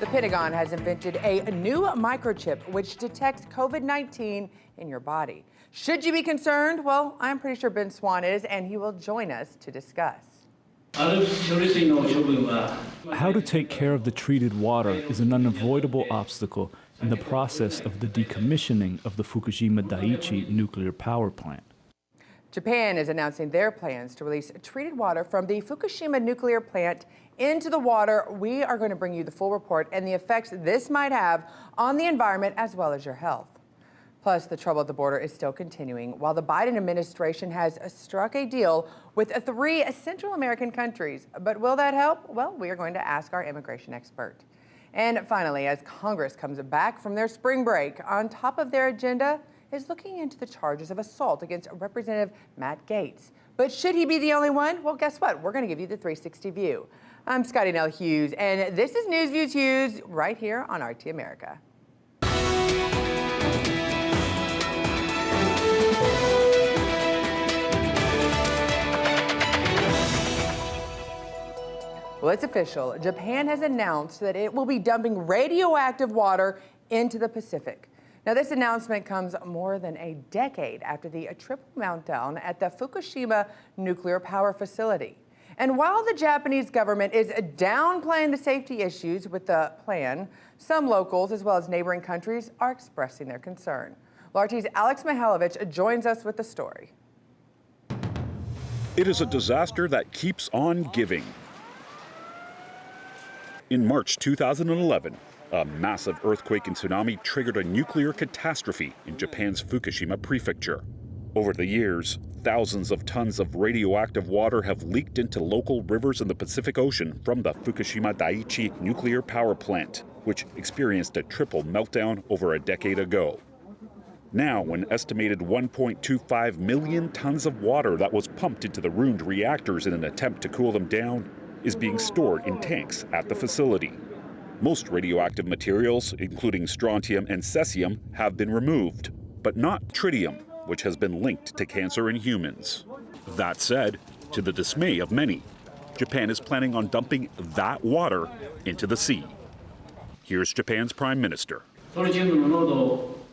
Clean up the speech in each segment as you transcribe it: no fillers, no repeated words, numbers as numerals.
The Pentagon has invented a new microchip which detects COVID-19 in your body. Should you be concerned? Well, I'm pretty sure Ben Swan is, and he will join us to discuss. How to take care of the treated water is an unavoidable obstacle in the process of the decommissioning of the Fukushima Daiichi nuclear power plant. Japan is announcing their plans to release treated water from the Fukushima nuclear plant into the water. We are going to bring you the full report and the effects this might have on the environment as well as your health. Plus, the trouble at the border is still continuing while the Biden administration has struck a deal with 3 Central American countries. But will that help? Well, we are going to ask our immigration expert. And finally, as Congress comes back from their spring break, on top of their agenda is looking into the charges of assault against Representative Matt Gaetz. But should he be the only one? Well, guess what? We're going to give you the 360 view. I'm Scotty Nell Hughes, and this is News Views Hughes right here on RT America. Well, it's official. Japan has announced that it will be dumping radioactive water into the Pacific. Now, this announcement comes more than a decade after the triple meltdown at the Fukushima nuclear power facility. And while the Japanese government is downplaying the safety issues with the plan, some locals, as well as neighboring countries, are expressing their concern. RT's Alex Mihailovich joins us with the story. It is a disaster that keeps on giving. In March 2011, a massive earthquake and tsunami triggered a nuclear catastrophe in Japan's Fukushima prefecture. Over the years, thousands of tons of radioactive water have leaked into local rivers in the Pacific Ocean from the Fukushima Daiichi nuclear power plant, which experienced a triple meltdown over a decade ago. Now, an estimated 1.25 million tons of water that was pumped into the ruined reactors in an attempt to cool them down is being stored in tanks at the facility. Most radioactive materials, including strontium and cesium, have been removed, but not tritium, which has been linked to cancer in humans. That said, to the dismay of many, Japan is planning on dumping that water into the sea. Here's Japan's Prime Minister.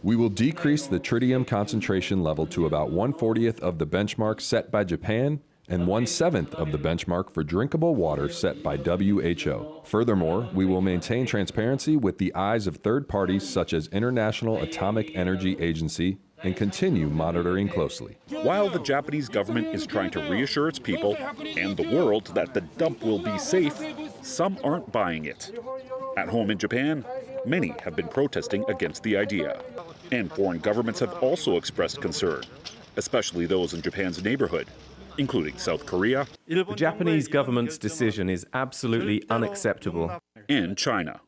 We will decrease the tritium concentration level to about 1/40th of the benchmark set by Japan and 1/7 of the benchmark for drinkable water set by WHO. Furthermore, we will maintain transparency with the eyes of third parties such as International Atomic Energy Agency and continue monitoring closely. While the Japanese government is trying to reassure its people and the world that the dump will be safe, some aren't buying it. At home in Japan, many have been protesting against the idea. And foreign governments have also expressed concern, especially those in Japan's neighborhood, including South Korea. The Japanese government's decision is absolutely unacceptable. And China.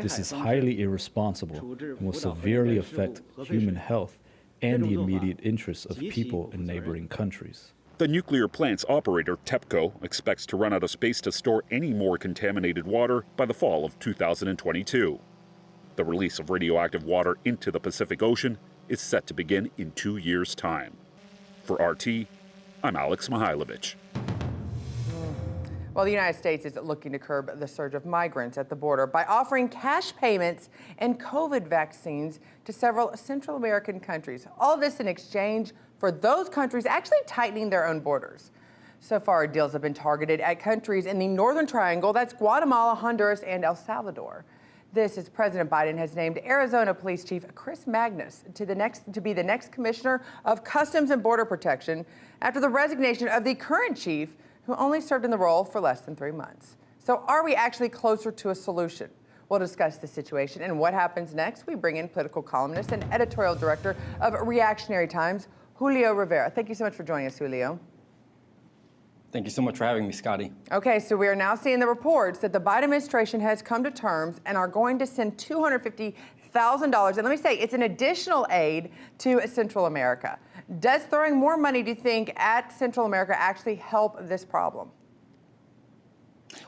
This is highly irresponsible and will severely affect human health and the immediate interests of people in neighboring countries. The nuclear plant's operator, TEPCO, expects to run out of space to store any more contaminated water by the fall of 2022. The release of radioactive water into the Pacific Ocean is set to begin in 2 years' time. For RT, I'm Alex Mihailovich. Well, the United States is looking to curb the surge of migrants at the border by offering cash payments and COVID vaccines to several Central American countries. All this in exchange for those countries actually tightening their own borders. So far, deals have been targeted at countries in the Northern Triangle. That's Guatemala, Honduras, and El Salvador. This is President Biden has named Arizona Police Chief Chris Magnus to be the next Commissioner of Customs and Border Protection after the resignation of the current chief, who only served in the role for less than 3 months. So are we actually closer to a solution? We'll discuss the situation and what happens next. We bring in political columnist and editorial director of Reactionary Times, Julio Rivera. Thank you so much for joining us, Julio. Thank you so much for having me, Scotty. Okay, so we are now seeing the reports that the Biden administration has come to terms and are going to send $250,000. And let me say, it's an additional aid to Central America. Does throwing more money, do you think, at Central America actually help this problem?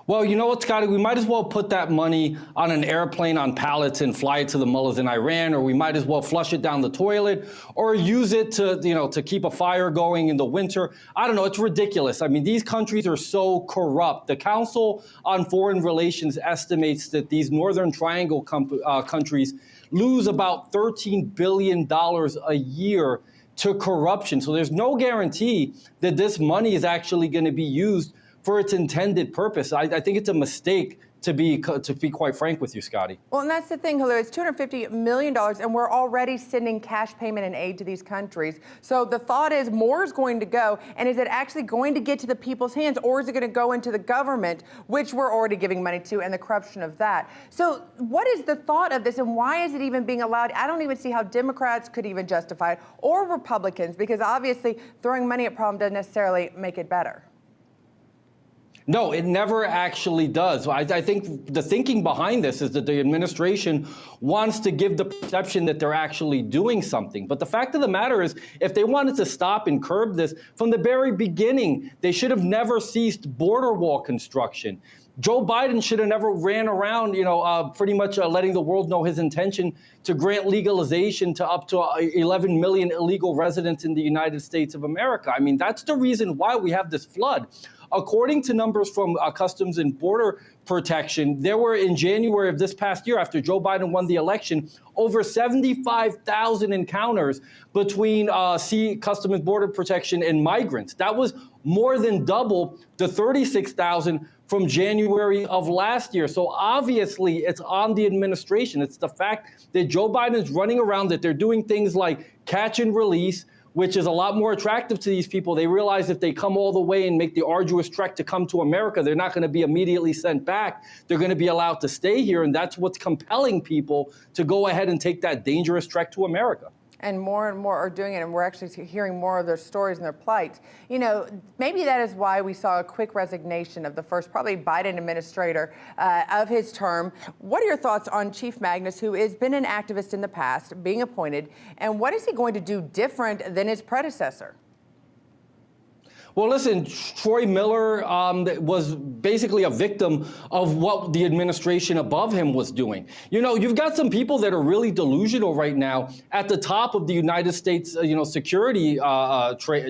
Well, you know what, Scotty? We might as well put that money on an airplane on pallets and fly it to the mullahs in Iran, or we might as well flush it down the toilet, or use it to, to keep a fire going in the winter. I don't know. It's ridiculous. I mean, these countries are so corrupt. The Council on Foreign Relations estimates that these Northern Triangle countries lose about $13 billion a year to corruption. So there's no guarantee that this money is actually going to be used for its intended purpose. I think it's a mistake, to be quite frank with you, Scotty. Well, and that's the thing, Julio. It's $250 million, and we're already sending cash payment and aid to these countries. So the thought is more is going to go, and is it actually going to get to the people's hands, or is it going to go into the government, which we're already giving money to, and the corruption of that? So what is the thought of this, and why is it even being allowed? I don't even see how Democrats could even justify it, or Republicans, because obviously throwing money at a problem doesn't necessarily make it better. No, it never actually does. I think the thinking behind this is that the administration wants to give the perception that they're actually doing something. But the fact of the matter is, if they wanted to stop and curb this from the very beginning, they should have never ceased border wall construction. Joe Biden should have never ran around, pretty much letting the world know his intention to grant legalization to up to 11 million illegal residents in the United States of America. I mean, that's the reason why we have this flood. According to numbers from Customs and Border Protection, there were in January of this past year, after Joe Biden won the election, over 75,000 encounters between Customs and Border Protection and migrants. That was more than double the 36,000 from January of last year. So obviously it's on the administration. It's the fact that Joe Biden is running around, that they're doing things like catch and release, which is a lot more attractive to these people. They realize if they come all the way and make the arduous trek to come to America, they're not going to be immediately sent back. They're going to be allowed to stay here, and that's what's compelling people to go ahead and take that dangerous trek to America. And more are doing it, and we're actually hearing more of their stories and their plight. Maybe that is why we saw a quick resignation of the first, probably Biden administrator of his term. What are your thoughts on Chief Magnus, who has been an activist in the past, being appointed, and what is he going to do different than his predecessor? Well, listen, Troy Miller was basically a victim of what the administration above him was doing. You've got some people that are really delusional right now at the top of the United States, security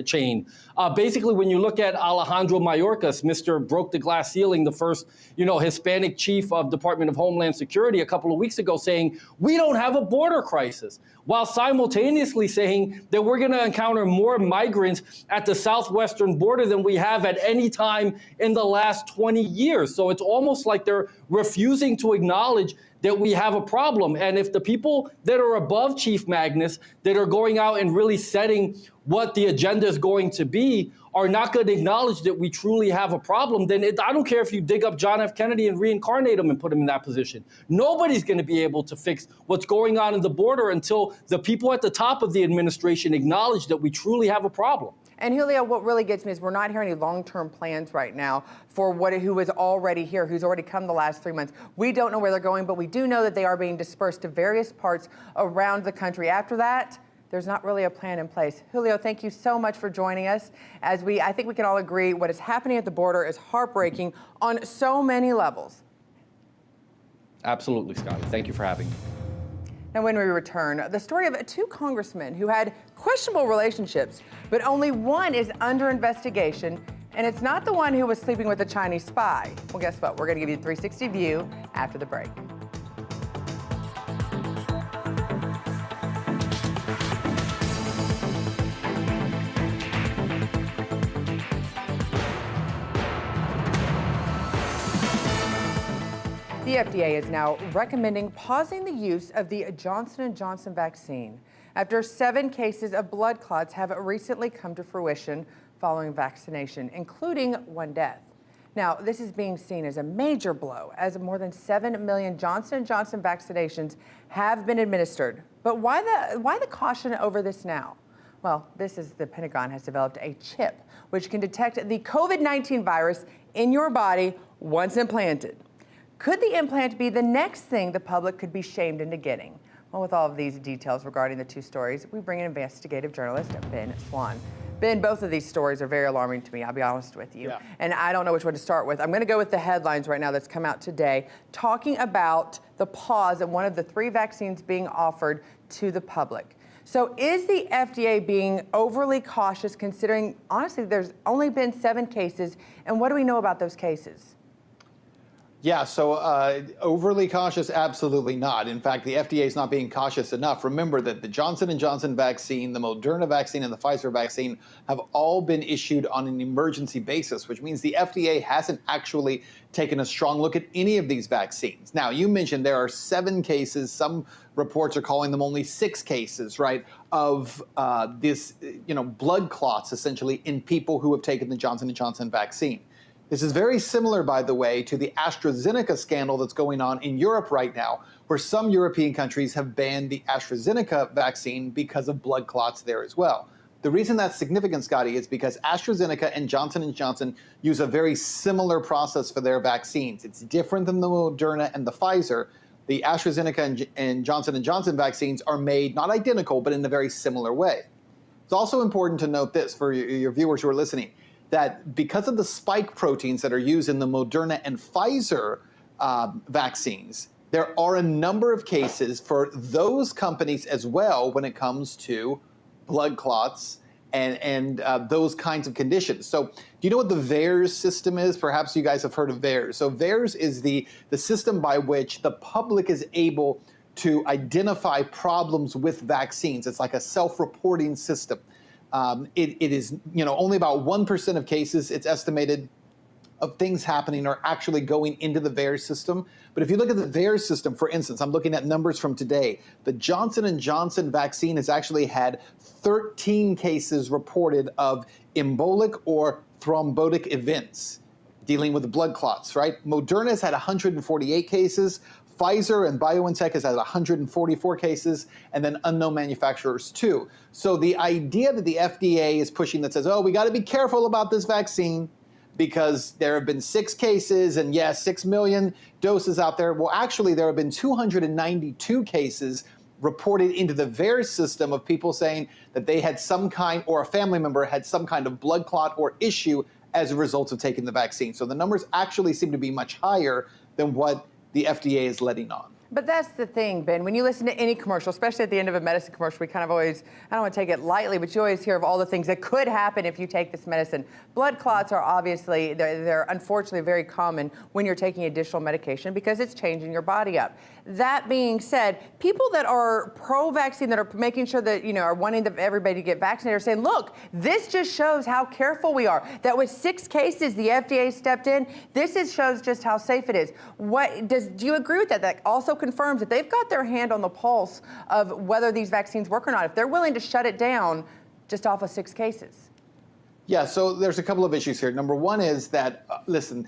chain. Basically, when you look at Alejandro Mayorkas, Mr. Broke the Glass Ceiling, the first, Hispanic chief of Department of Homeland Security a couple of weeks ago, saying, we don't have a border crisis, while simultaneously saying that we're going to encounter more migrants at the southwestern border than we have at any time in the last 20 years. So it's almost like they're refusing to acknowledge that we have a problem. And if the people that are above Chief Magnus, that are going out and really setting what the agenda is going to be, are not going to acknowledge that we truly have a problem, then I don't care if you dig up John F. Kennedy and reincarnate him and put him in that position. Nobody's going to be able to fix what's going on in the border until the people at the top of the administration acknowledge that we truly have a problem. And Julio, what really gets me is we're not hearing any long-term plans right now for who is already here, who's already come the last 3 months. We don't know where they're going, but we do know that they are being dispersed to various parts around the country. After that, there's not really a plan in place. Julio, thank you so much for joining us. I think we can all agree what is happening at the border is heartbreaking on so many levels. Absolutely, Scotty. Thank you for having me. Now, when we return, the story of two congressmen who had questionable relationships, but only one is under investigation, and it's not the one who was sleeping with a Chinese spy. Well, guess what? We're going to give you a 360 view after the break. The FDA is now recommending pausing the use of the Johnson & Johnson vaccine after 7 cases of blood clots have recently come to fruition following vaccination, including 1 death. Now, this is being seen as a major blow, as more than 7 million Johnson & Johnson vaccinations have been administered. But why the caution over this now? Well, the Pentagon has developed a chip which can detect the COVID-19 virus in your body once implanted. Could the implant be the next thing the public could be shamed into getting? Well, with all of these details regarding the two stories, we bring in investigative journalist Ben Swann. Ben, both of these stories are very alarming to me, I'll be honest with you. Yeah. And I don't know which one to start with. I'm going to go with the headlines right now that's come out today, talking about the pause in one of the 3 vaccines being offered to the public. So is the FDA being overly cautious considering, honestly, there's only been 7 cases, and what do we know about those cases? Yeah, so overly cautious, absolutely not. In fact, the FDA is not being cautious enough. Remember that the Johnson & Johnson vaccine, the Moderna vaccine, and the Pfizer vaccine have all been issued on an emergency basis, which means the FDA hasn't actually taken a strong look at any of these vaccines. Now, you mentioned there are 7 cases. Some reports are calling them only 6 cases, right, of this, blood clots, essentially, in people who have taken the Johnson & Johnson vaccine. This is very similar, by the way, to the AstraZeneca scandal that's going on in Europe right now, where some European countries have banned the AstraZeneca vaccine because of blood clots there as well. The reason that's significant, Scotty, is because AstraZeneca and Johnson & Johnson use a very similar process for their vaccines. It's different than the Moderna and the Pfizer. The AstraZeneca and Johnson & Johnson vaccines are made not identical, but in a very similar way. It's also important to note this for your viewers who are listening, that because of the spike proteins that are used in the Moderna and Pfizer vaccines, there are a number of cases for those companies as well when it comes to blood clots and those kinds of conditions. So do you know what the VAERS system is? Perhaps you guys have heard of VAERS. So VAERS is the system by which the public is able to identify problems with vaccines. It's like a self-reporting system. It is, only about 1% of cases, it's estimated, of things happening are actually going into the VAERS system. But if you look at the VAERS system, for instance, I'm looking at numbers from today. The Johnson & Johnson vaccine has actually had 13 cases reported of embolic or thrombotic events dealing with blood clots, right? Moderna has had 148 cases. Pfizer and BioNTech has had 144 cases, and then unknown manufacturers too. So the idea that the FDA is pushing that says, oh, we got to be careful about this vaccine because there have been 6 cases and yes, 6 million doses out there. Well, actually, there have been 292 cases reported into the VAERS system of people saying that they had some kind, or a family member had some kind of blood clot or issue as a result of taking the vaccine. So the numbers actually seem to be much higher than what the FDA is letting on. But that's the thing, Ben. When you listen to any commercial, especially at the end of a medicine commercial, we kind of always, I don't want to take it lightly, but you always hear of all the things that could happen if you take this medicine. Blood clots are obviously, they're unfortunately very common when you're taking additional medication because it's changing your body up. That being said, people that are pro-vaccine, that are making sure that, are wanting everybody to get vaccinated, are saying, look, this just shows how careful we are. That with 6 cases, the FDA stepped in. This shows just how safe it is. Do you agree with that? That also confirms that they've got their hand on the pulse of whether these vaccines work or not, if they're willing to shut it down just off of 6 cases. Yeah, so there's a couple of issues here. Number one is that, listen,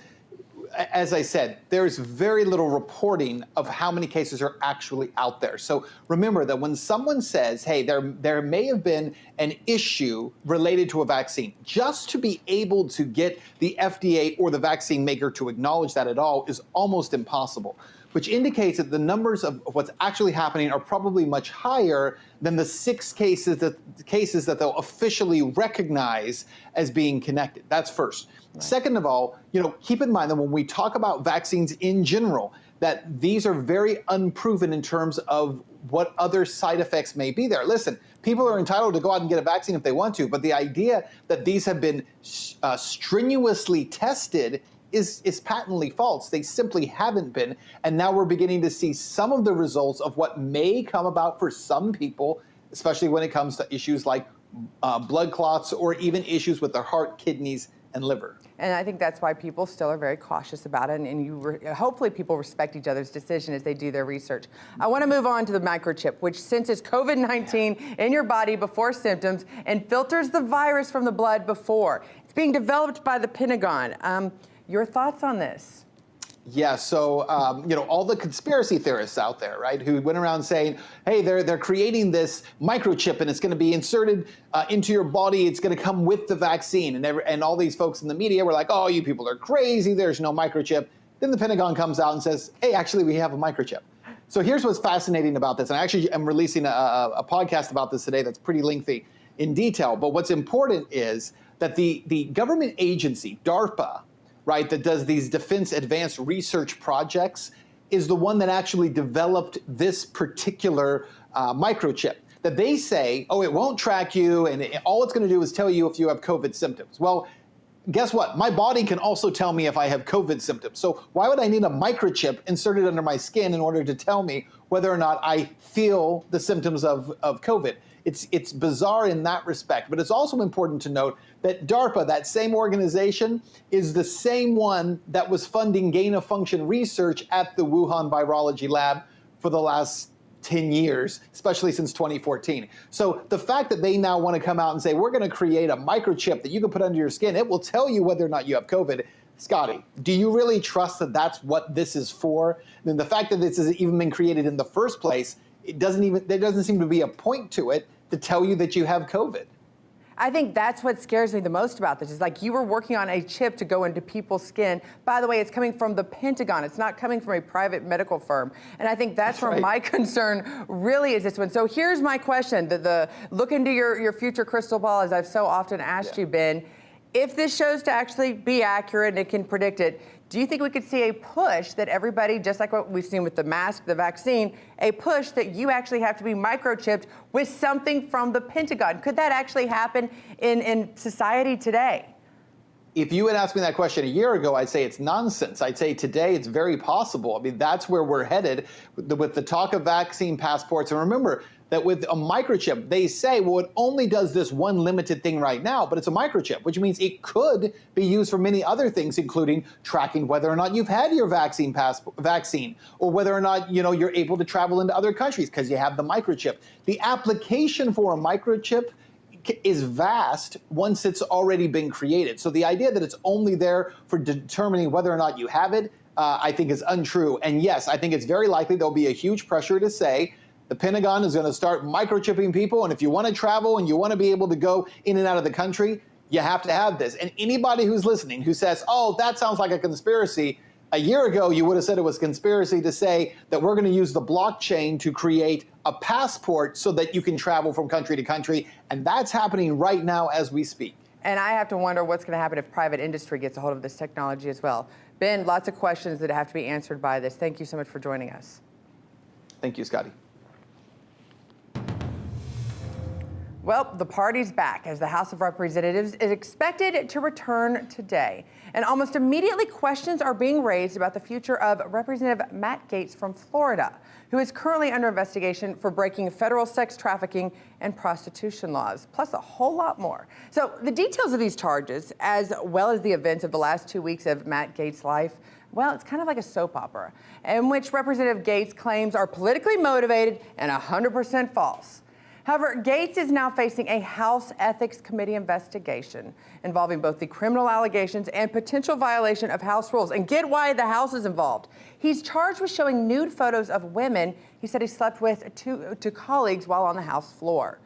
as I said, there's very little reporting of how many cases are actually out there. So remember that when someone says, hey, there may have been an issue related to a vaccine, just to be able to get the FDA or the vaccine maker to acknowledge that at all is almost impossible, which indicates that the numbers of what's actually happening are probably much higher than the 6 cases that they'll officially recognize as being connected. That's first. Right. Second of all, keep in mind that when we talk about vaccines in general, that these are very unproven in terms of what other side effects may be there. Listen, people are entitled to go out and get a vaccine if they want to, but the idea that these have been strenuously tested is patently false. They simply haven't been. And now we're beginning to see some of the results of what may come about for some people, especially when it comes to issues like blood clots or even issues with their heart, kidneys, and liver. And I think that's why people still are very cautious about it, and hopefully people respect each other's decision as they do their research. I want to move on to the microchip, which senses COVID-19 in your body before symptoms and filters the virus from the blood before. It's being developed by the Pentagon. Your thoughts on this? Yeah, so, all the conspiracy theorists out there, right, who went around saying, hey, they're creating this microchip and it's going to be inserted into your body. It's going to come with the vaccine. And all these folks in the media were like, oh, you people are crazy. There's no microchip. Then the Pentagon comes out and says, hey, actually, we have a microchip. So here's what's fascinating about this. And I actually am releasing a podcast about this today that's pretty lengthy in detail. But what's important is that the government agency, DARPA, right, that does these defense advanced research projects, is the one that actually developed this particular microchip. That they say, oh, it won't track you, and all it's going to do is tell you if you have COVID symptoms. Well, guess what? My body can also tell me if I have COVID symptoms. So why would I need a microchip inserted under my skin in order to tell me whether or not I feel the symptoms of COVID? It's bizarre in that respect. But it's also important to note that DARPA, that same organization, is the same one that was funding gain-of-function research at the Wuhan Virology Lab for the last 10 years, especially since 2014. So the fact that they now want to come out and say, we're going to create a microchip that you can put under your skin, it will tell you whether or not you have COVID. Scotty, do you really trust that that's what this is for? And the fact that this has even been created in the first place, there doesn't seem to be a point to it to tell you that you have COVID. I think that's what scares me the most about this. Is like you were working on a chip to go into people's skin. By the way, it's coming from the Pentagon. It's not coming from a private medical firm. And I think that's where right. my concern really is this one. So here's my question. The look into your future crystal ball, as I've so often asked you, Ben. If this shows to actually be accurate and it can predict it, do you think we could see a push that everybody, just like what we've seen with the mask, the vaccine, a push that you actually have to be microchipped with something from the Pentagon? Could that actually happen in society today? If you had asked me that question a year ago, I'd say it's nonsense. I'd say today it's very possible. I mean, that's where we're headed with the talk of vaccine passports. And remember that with a microchip, they say, well, it only does this one limited thing right now, but it's a microchip, which means it could be used for many other things, including tracking whether or not you've had your vaccine, or whether or not you're able to travel into other countries because you have the microchip. The application for a microchip is vast once it's already been created. So the idea that it's only there for determining whether or not you have it, I think is untrue. And yes, I think it's very likely there'll be a huge pressure to say the Pentagon is going to start microchipping people. And if you want to travel and you want to be able to go in and out of the country, you have to have this. And anybody who's listening who says, oh, that sounds like a conspiracy, a year ago, you would have said it was conspiracy to say that we're going to use the blockchain to create a passport so that you can travel from country to country. And that's happening right now as we speak. And I have to wonder what's going to happen if private industry gets a hold of this technology as well. Ben, lots of questions that have to be answered by this. Thank you so much for joining us. Thank you, Scotty. Well, the party's back as the House of Representatives is expected to return today. And almost immediately, questions are being raised about the future of Representative Matt Gaetz from Florida, who is currently under investigation for breaking federal sex trafficking and prostitution laws, plus a whole lot more. So the details of these charges, as well as the events of the last 2 weeks of Matt Gaetz' life, well, it's kind of like a soap opera, in which Representative Gaetz claims are politically motivated and 100% false. However, Gaetz is now facing a House Ethics Committee investigation involving both the criminal allegations and potential violation of House rules. And get why the House is involved. He's charged with showing nude photos of women he said he slept with to colleagues while on the House floor.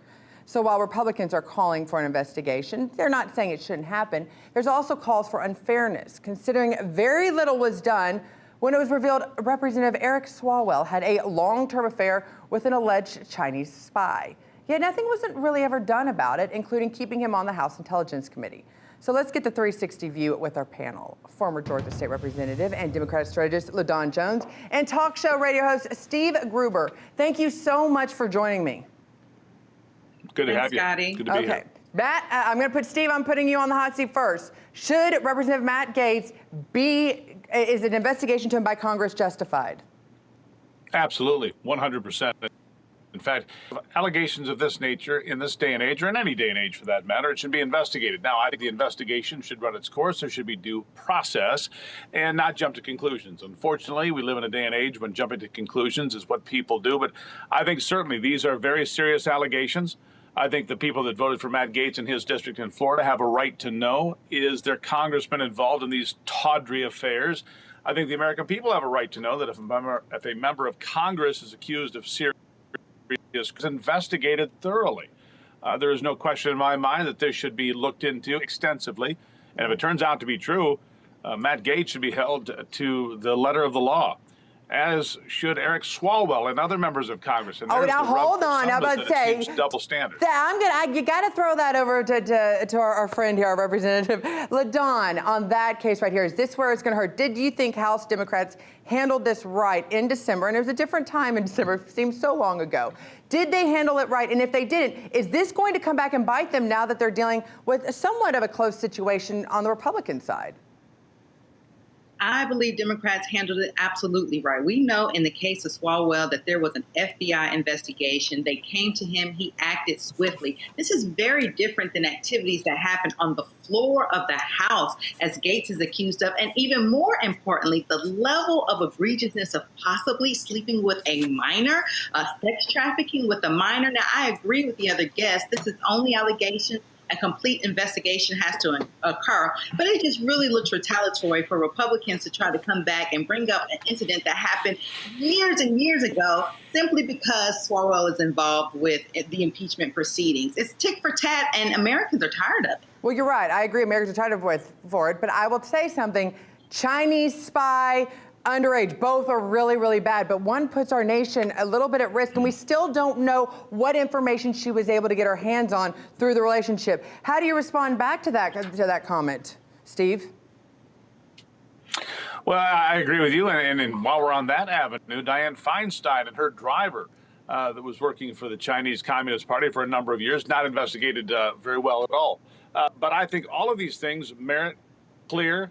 So while Republicans are calling for an investigation, they're not saying it shouldn't happen. There's also calls for unfairness, considering very little was done when it was revealed Representative Eric Swalwell had a long-term affair with an alleged Chinese spy. Yet nothing wasn't really ever done about it, including keeping him on the House Intelligence Committee. So let's get the 360 view with our panel. Former Georgia State Representative and Democratic strategist LaDawn Jones and talk show radio host Steve Gruber. Thank you so much for joining me. Good to have you. Scotty. Good to be here. Matt, I'm going to put Steve, I'm putting you on the hot seat first. Should Representative Matt Gaetz is an investigation to him by Congress justified? Absolutely, 100%. In fact, allegations of this nature in this day and age, or in any day and age for that matter, it should be investigated. Now, I think the investigation should run its course. There should be due process and not jump to conclusions. Unfortunately, we live in a day and age when jumping to conclusions is what people do. But I think certainly these are very serious allegations. I think the people that voted for Matt Gaetz in his district in Florida have a right to know, is their congressman involved in these tawdry affairs? I think the American people have a right to know that if a member of Congress is accused of serious is investigated thoroughly. There is no question in my mind that this should be looked into extensively. And if it turns out to be true, Matt Gaetz should be held to the letter of the law. as should Eric Swalwell and other members of Congress. And Oh, there's now the rub hold for on. some I'm of us about to that it say seems double standard. you got to throw that over to our friend here, our representative LaDawn, on that case right here. Is this where it's going to hurt? Did you think House Democrats handled this right in December? And it was a different time in December. It seems so long ago. Did they handle it right? And if they didn't, is this going to come back and bite them now that they're dealing with somewhat of a close situation on the Republican side? I believe Democrats handled it absolutely right. We know in the case of Swalwell that there was an FBI investigation. They came to him. He acted swiftly. This is very different than activities that happened on the floor of the House, as Gates is accused of. And even more importantly, the level of egregiousness of possibly sleeping with a minor, sex trafficking with a minor. Now, I agree with the other guests. This is only allegation. A complete investigation has to occur. But it just really looks retaliatory for Republicans to try to come back and bring up an incident that happened years and years ago simply because Swalwell is involved with the impeachment proceedings. It's tick for tat, and Americans are tired of it. Well, you're right. I agree. Americans are tired for it. But I will say something. Chinese spy, underage, both are really, really bad, but one puts our nation a little bit at risk, and we still don't know what information she was able to get her hands on through the relationship. How do you respond back to that comment, Steve? Well, I agree with you. And while we're on that avenue, Dianne Feinstein and her driver that was working for the Chinese Communist Party for a number of years, not investigated very well at all. But I think all of these things merit clear,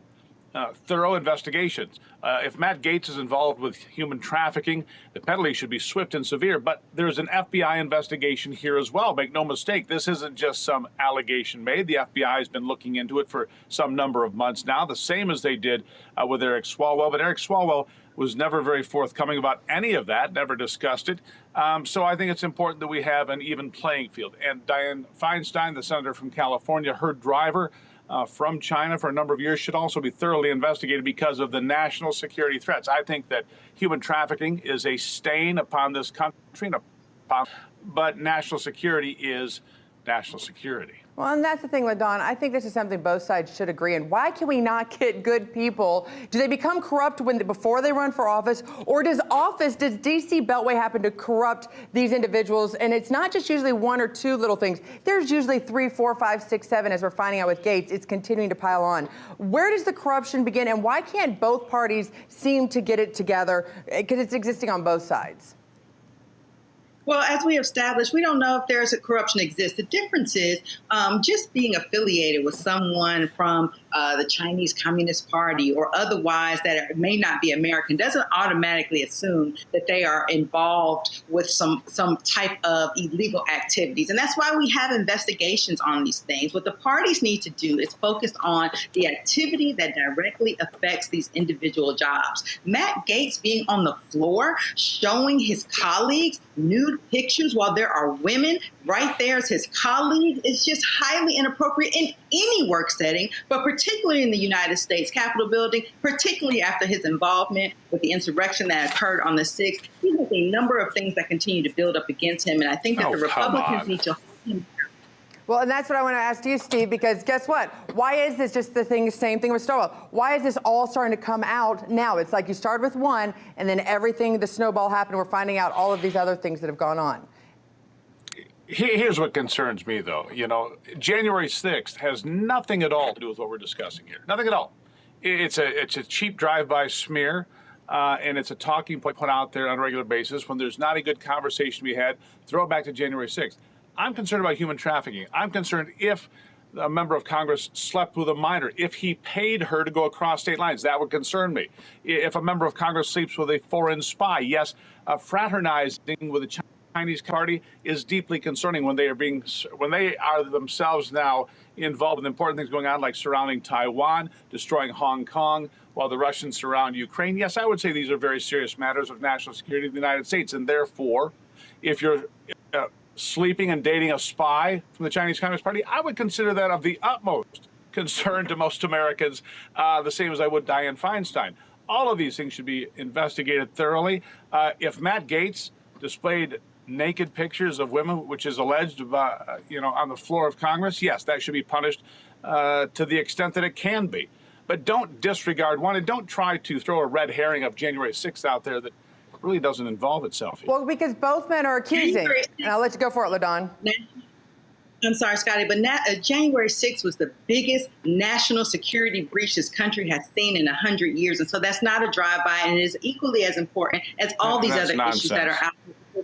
thorough investigations. If Matt Gaetz is involved with human trafficking, the penalty should be swift and severe. But there's an FBI investigation here as well. Make no mistake, this isn't just some allegation made. The FBI has been looking into it for some number of months now, the same as they did with Eric Swalwell. But Eric Swalwell was never very forthcoming about any of that, never discussed it. So I think it's important that we have an even playing field. And Dianne Feinstein, the senator from California, her driver, from China for a number of years, should also be thoroughly investigated because of the national security threats. I think that human trafficking is a stain upon this country, but national security is national security. Well, and that's the thing, LaDawn. I think this is something both sides should agree on. Why can we not get good people? Do they become corrupt before they run for office? Or does D.C. Beltway happen to corrupt these individuals? And it's not just usually one or two little things. There's usually 3, 4, 5, 6, 7, as we're finding out with Gates. It's continuing to pile on. Where does the corruption begin? And why can't both parties seem to get it together? Because it's existing on both sides. Well, as we established, we don't know if there's a corruption exists. The difference is just being affiliated with someone from the Chinese Communist Party or otherwise that may not be American doesn't automatically assume that they are involved with some type of illegal activities. And that's why we have investigations on these things. What the parties need to do is focus on the activity that directly affects these individual jobs. Matt Gaetz being on the floor, showing his colleagues nude pictures while there are women right there as his colleague is just highly inappropriate in any work setting, but particularly in the United States Capitol building, particularly after his involvement with the insurrection that occurred on the 6th. He has a number of things that continue to build up against him, and I think that the Republicans need to hold him. Well, and that's what I want to ask you, Steve, because guess what? Why is this just same thing with Swalwell? Why is this all starting to come out now? It's like you started with one, and then the snowball happened. We're finding out all of these other things that have gone on. Here's what concerns me, though. You know, January 6th has nothing at all to do with what we're discussing here. Nothing at all. It's a cheap drive-by smear, and it's a talking point put out there on a regular basis. When there's not a good conversation to be had, throw it back to January 6th. I'm concerned about human trafficking. I'm concerned if a member of Congress slept with a minor, if he paid her to go across state lines, that would concern me. If a member of Congress sleeps with a foreign spy, yes, fraternizing with a Chinese party is deeply concerning when they are themselves now involved in important things going on, like surrounding Taiwan, destroying Hong Kong, while the Russians surround Ukraine. Yes, I would say these are very serious matters of national security of the United States, and therefore, if you're sleeping and dating a spy from the Chinese Communist Party, I would consider that of the utmost concern to most Americans, the same as I would Dianne Feinstein. All of these things should be investigated thoroughly. If Matt Gaetz displayed naked pictures of women, which is alleged on the floor of Congress, yes, that should be punished to the extent that it can be. but don't disregard one, and don't try to throw a red herring of January 6th out there that really doesn't involve itself here. Well, because both men are accusing, and I'll let you go for it, LaDawn. I'm sorry, Scotty, but January 6th was the biggest national security breach this country has seen in 100 years. And so that's not a drive-by, and it is equally as important as all these other issues that are out there.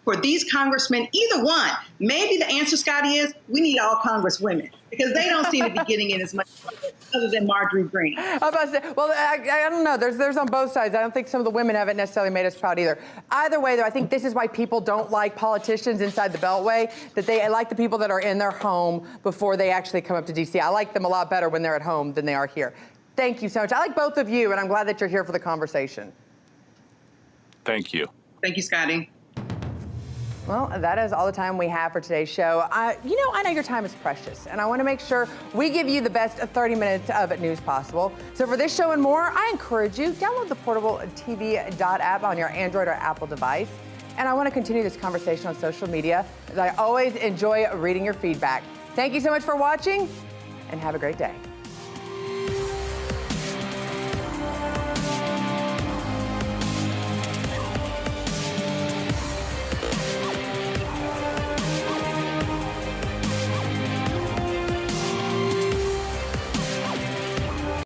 For these congressmen, either one, maybe the answer, Scotty, is we need all congresswomen, because they don't seem to be getting in as much other than Marjorie Greene. I was about to say, well, I don't know. There's on both sides. I don't think some of the women haven't necessarily made us proud either. Either way, though, I think this is why people don't like politicians inside the Beltway, that they like the people that are in their home before they actually come up to D.C. I like them a lot better when they're at home than they are here. Thank you so much. I like both of you, and I'm glad that you're here for the conversation. Thank you. Thank you, Scotty. Well, that is all the time we have for today's show. I know your time is precious, and I want to make sure we give you the best 30 minutes of news possible. So for this show and more, I encourage you, download the Portable TV app on your Android or Apple device. And I want to continue this conversation on social media, as I always enjoy reading your feedback. Thank you so much for watching, and have a great day.